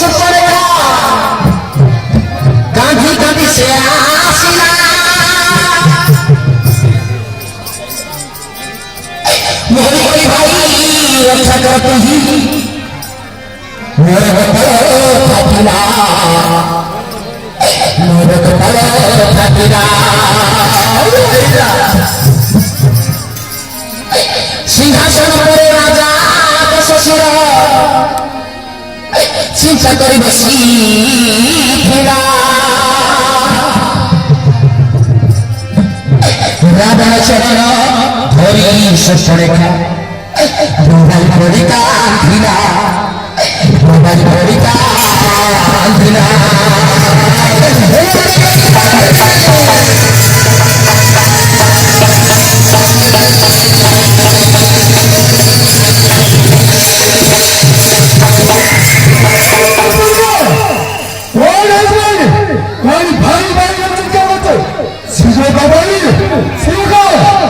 सुपरेखा गांधी गांधी से आसिला मोरी कोई भाई रक्षा करते ही मेरे फातिला मेरे फातिला सिंहासन पर राजा ससुर चिंता कर बसी राधा चरण धरी सुपरेखा मोबाइल पड़िका ढीला मोबाइल पड़िका ढीला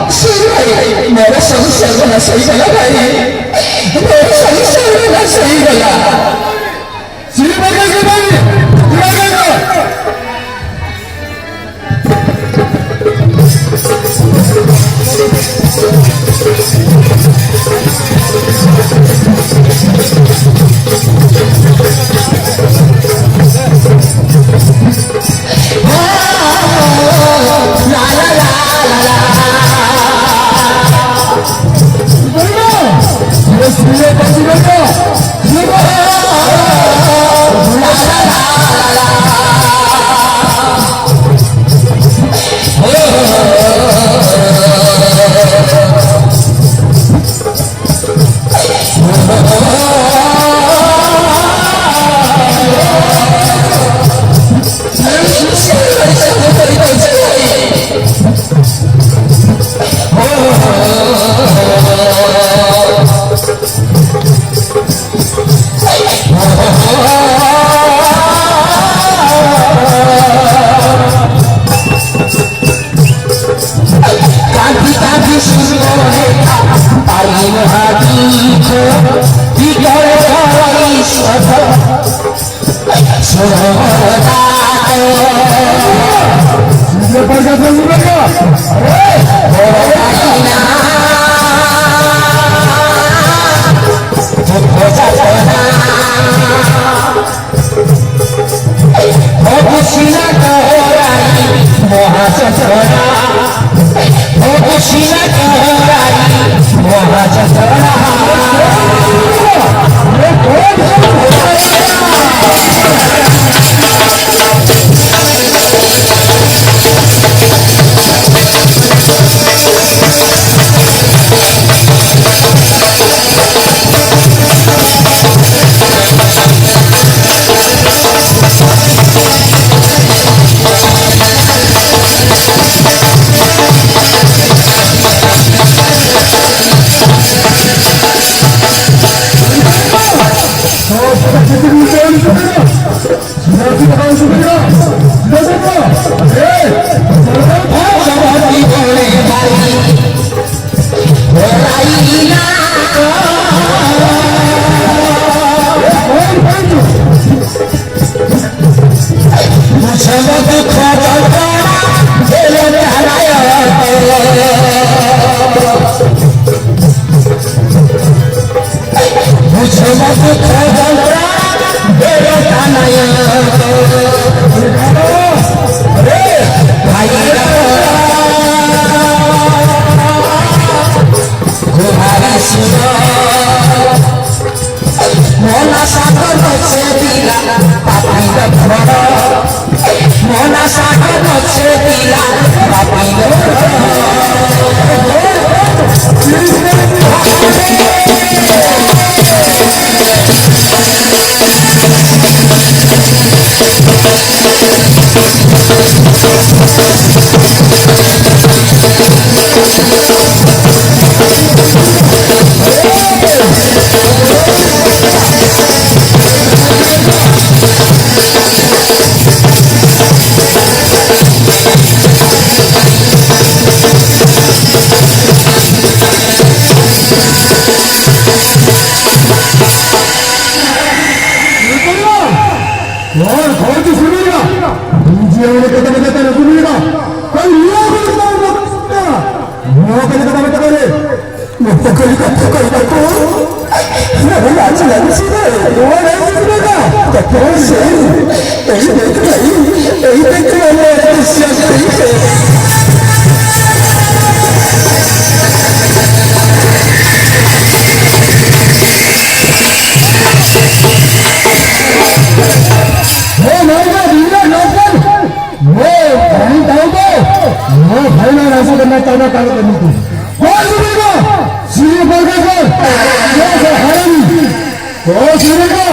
मेरा संसार बना सही गला भाई मेरा संसार बना सही गला और कौन सी सुनेगा दूसरी वाले कदम बताता है सुनेगा कोई लोग मुक्तकरी का ठोकर को नहीं आज लग सी है वो नहीं सुनेगा तो कौन से यही देख रही है सियासत है ऐसा करना चाहना काम करनी थी कौन सुनेगा सीधे पर कर कौन सुनेगा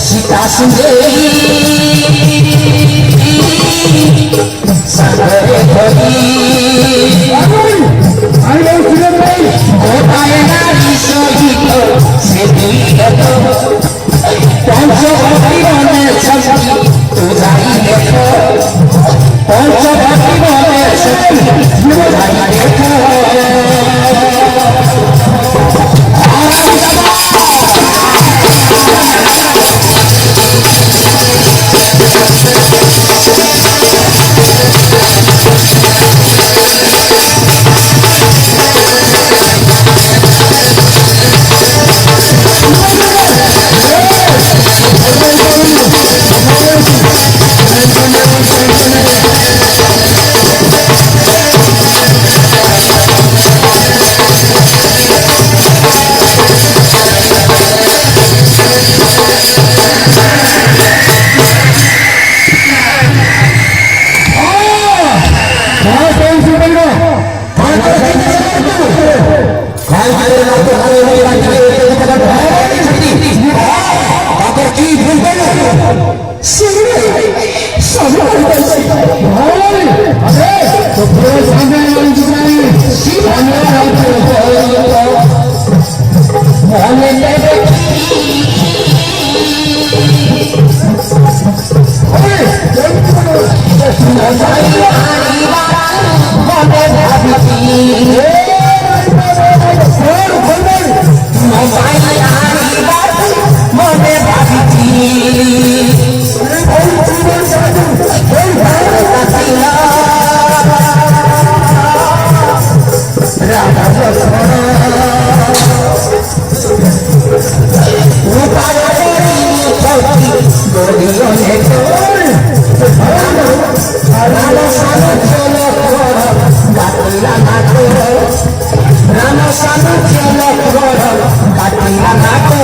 सीता सुंदरी संगरे होली गोपाल नारी शोभित से दुर्गत पंचवटी बने छवि तुझाई देखो पंचवटी बने छवि तुझाई देखो Rama Sanu Chelo Koro, Katina Nato.